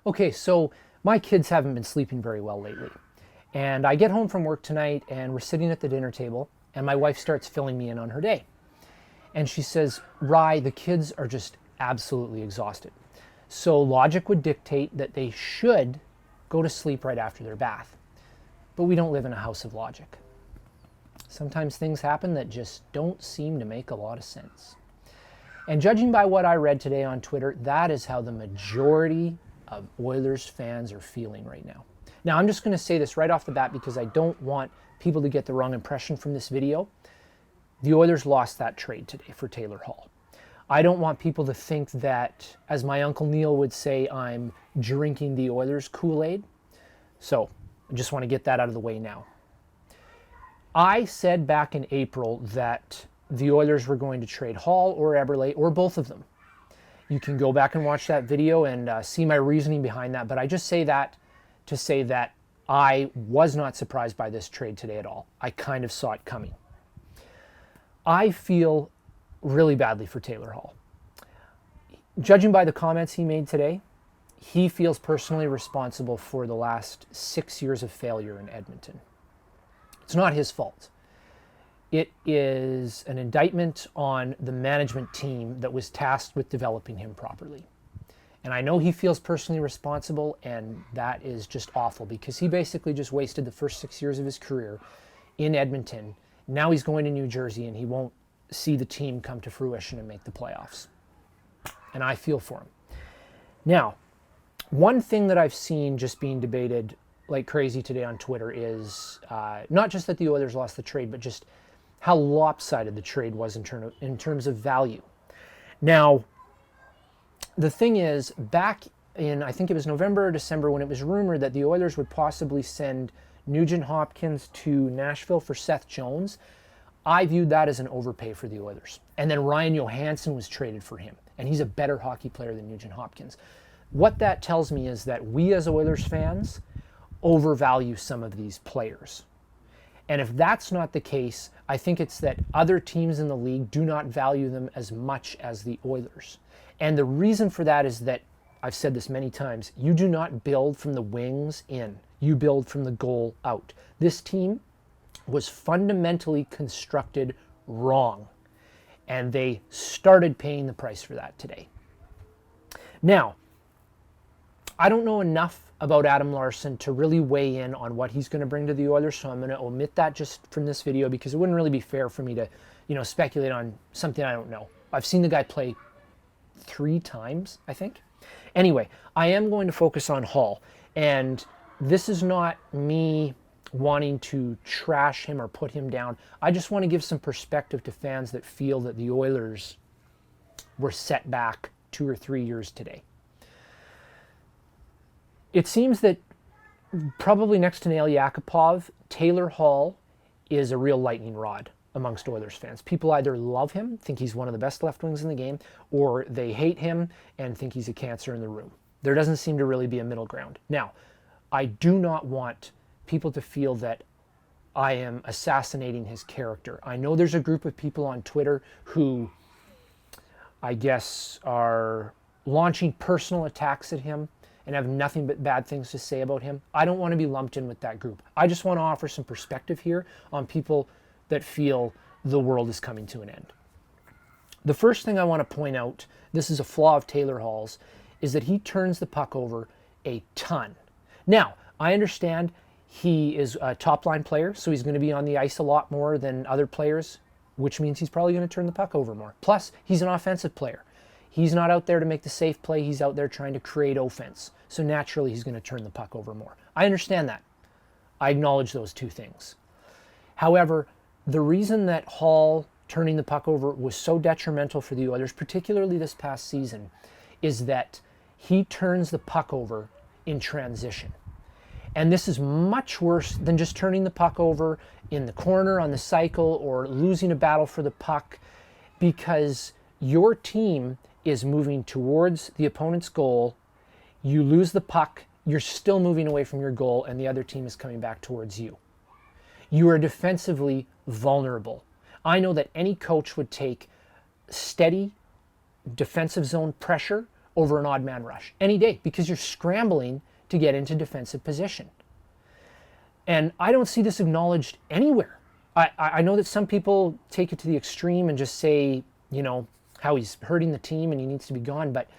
Okay, so my kids haven't been sleeping very well lately. And I get home from work tonight and we're sitting at the dinner table and my wife starts filling me in on her day. And she says, Rye, the kids are just absolutely exhausted. So logic would dictate that they should go to sleep right after their bath. But we don't live in a house of logic. Sometimes things happen that just don't seem to make a lot of sense. And judging by what I read today on Twitter, that is how the majority of Oilers fans are feeling right now. Now, I'm just going to say this right off the bat because I don't want people to get the wrong impression from this video. The Oilers lost that trade today for Taylor Hall. I don't want people to think that, as my Uncle Neil would say, I'm drinking the Oilers Kool-Aid. So I just want to get that out of the way now. I said back in April that the Oilers were going to trade Hall or Eberle or both of them. You can go back and watch that video and see my reasoning behind that. But I just say that to say that I was not surprised by this trade today at all. I kind of saw it coming. I feel really badly for Taylor Hall. Judging by the comments he made today, he feels personally responsible for the last 6 years of failure in Edmonton. It's not his fault. It is an indictment on the management team that was tasked with developing him properly. And I know he feels personally responsible, and that is just awful because he basically just wasted the first 6 years of his career in Edmonton. Now he's going to New Jersey and he won't see the team come to fruition and make the playoffs. And I feel for him. Now, one thing that I've seen just being debated like crazy today on Twitter is not just that the Oilers lost the trade, but just how lopsided the trade was in terms of value. Now, the thing is, back in, I think it was November or December, when it was rumored that the Oilers would possibly send Nugent Hopkins to Nashville for Seth Jones, I viewed that as an overpay for the Oilers. And then Ryan Johansson was traded for him, and he's a better hockey player than Nugent Hopkins. What that tells me is that we as Oilers fans overvalue some of these players. And if that's not the case, I think it's that other teams in the league do not value them as much as the Oilers. And the reason for that is that, I've said this many times, you do not build from the wings in. You build from the goal out. This team was fundamentally constructed wrong. And they started paying the price for that today. Now, I don't know enough about Adam Larsson to really weigh in on what he's going to bring to the Oilers, so I'm going to omit that just from this video because it wouldn't really be fair for me to, speculate on something I don't know. I've seen the guy play 3 times, I think. Anyway, I am going to focus on Hall, and this is not me wanting to trash him or put him down. I just want to give some perspective to fans that feel that the Oilers were set back 2 or 3 years today. It seems that probably next to Nail Yakupov, Taylor Hall is a real lightning rod amongst Oilers fans. People either love him, think he's one of the best left wings in the game, or they hate him and think he's a cancer in the room. There doesn't seem to really be a middle ground. Now, I do not want people to feel that I am assassinating his character. I know there's a group of people on Twitter who, I guess, are launching personal attacks at him and have nothing but bad things to say about him. I don't want to be lumped in with that group. I just want to offer some perspective here on people that feel the world is coming to an end. The first thing I want to point out, this is a flaw of Taylor Hall's, is that he turns the puck over a ton. Now, I understand he is a top-line player, so he's going to be on the ice a lot more than other players, which means he's probably going to turn the puck over more. Plus, he's an offensive player. He's not out there to make the safe play. He's out there trying to create offense. So naturally, he's going to turn the puck over more. I understand that. I acknowledge those two things. However, the reason that Hall turning the puck over was so detrimental for the Oilers, particularly this past season, is that he turns the puck over in transition. And this is much worse than just turning the puck over in the corner on the cycle or losing a battle for the puck, because your team is moving towards the opponent's goal. You lose the puck, you're still moving away from your goal, and the other team is coming back towards you. You are defensively vulnerable. I know that any coach would take steady defensive zone pressure over an odd man rush any day because you're scrambling to get into defensive position. And I don't see this acknowledged anywhere. I know that some people take it to the extreme and just say, you know, how he's hurting the team and he needs to be gone. But,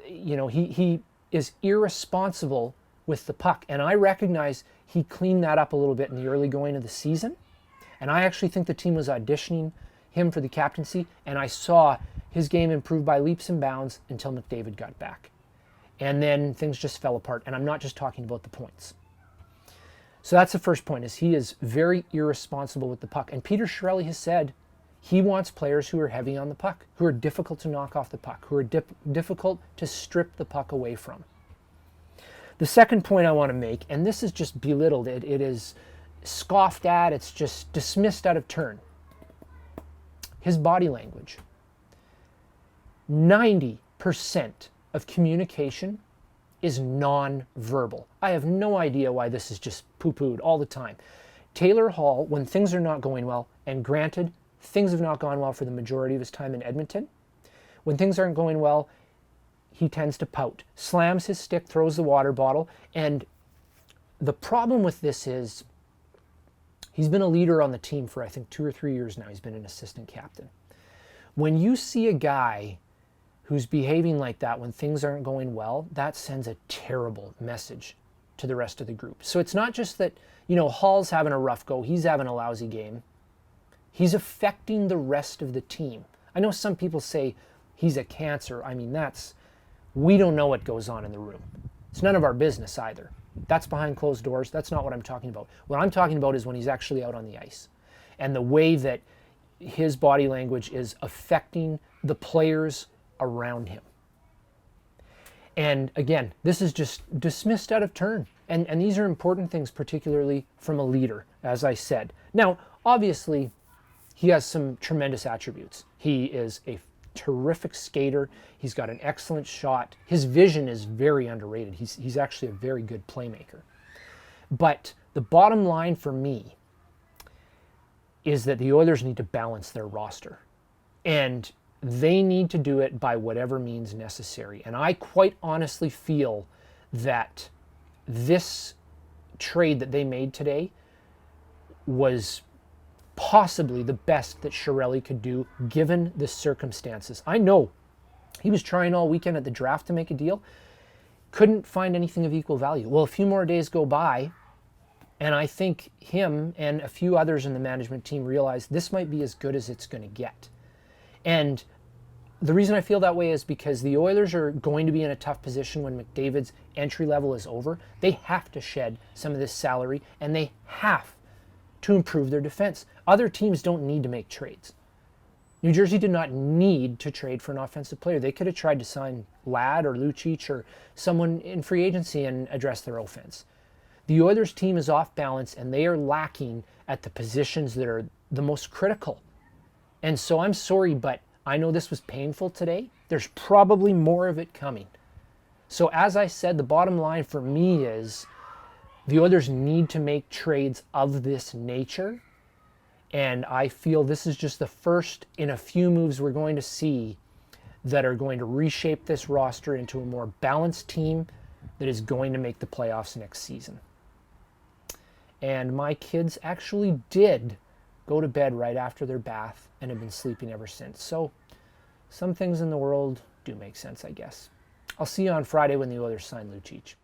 you know, he is irresponsible with the puck. And I recognize he cleaned that up a little bit in the early going of the season. And I actually think the team was auditioning him for the captaincy. And I saw his game improve by leaps and bounds until McDavid got back. And then things just fell apart. And I'm not just talking about the points. So that's the first point, is he is very irresponsible with the puck. And Peter Chiarelli has said he wants players who are heavy on the puck, who are difficult to knock off the puck, who are difficult to strip the puck away from. The second point I want to make, and this is just belittled, it is scoffed at, it's just dismissed out of turn. His body language. 90% of communication is non-verbal. I have no idea why this is just poo-pooed all the time. Taylor Hall, when things are not going well, and granted, things have not gone well for the majority of his time in Edmonton, when things aren't going well, he tends to pout, slams his stick, throws the water bottle, and the problem with this is he's been a leader on the team for I think 2 or 3 years now. He's been an assistant captain. When you see a guy who's behaving like that when things aren't going well, that sends a terrible message to the rest of the group. So it's not just that, you know, Hall's having a rough go, he's having a lousy game. He's affecting the rest of the team. I know some people say he's a cancer. I mean, we don't know what goes on in the room. It's none of our business either. That's behind closed doors. That's not what I'm talking about. What I'm talking about is when he's actually out on the ice and the way that his body language is affecting the players around him. And again, this is just dismissed out of turn. And these are important things, particularly from a leader, as I said. Now, obviously, he has some tremendous attributes. He is a terrific skater. He's got an excellent shot. His vision is very underrated. He's actually a very good playmaker. But the bottom line for me is that the Oilers need to balance their roster. And they need to do it by whatever means necessary. And I quite honestly feel that this trade that they made today was possibly the best that Chiarelli could do given the circumstances. I know he was trying all weekend at the draft to make a deal, couldn't find anything of equal value. Well, a few more days go by, and I think him and a few others in the management team realized this might be as good as it's going to get. And the reason I feel that way is because the Oilers are going to be in a tough position when McDavid's entry level is over. They have to shed some of this salary, and they have to improve their defense. Other teams don't need to make trades. New Jersey did not need to trade for an offensive player. They could have tried to sign Ladd or Lucic or someone in free agency and address their offense. The Oilers team is off balance, and they are lacking at the positions that are the most critical. And so I'm sorry, but I know this was painful today. There's probably more of it coming. So as I said, the bottom line for me is the Oilers need to make trades of this nature. And I feel this is just the first in a few moves we're going to see that are going to reshape this roster into a more balanced team that is going to make the playoffs next season. And my kids actually did go to bed right after their bath and have been sleeping ever since. So some things in the world do make sense, I guess. I'll see you on Friday when the Oilers sign Lucic.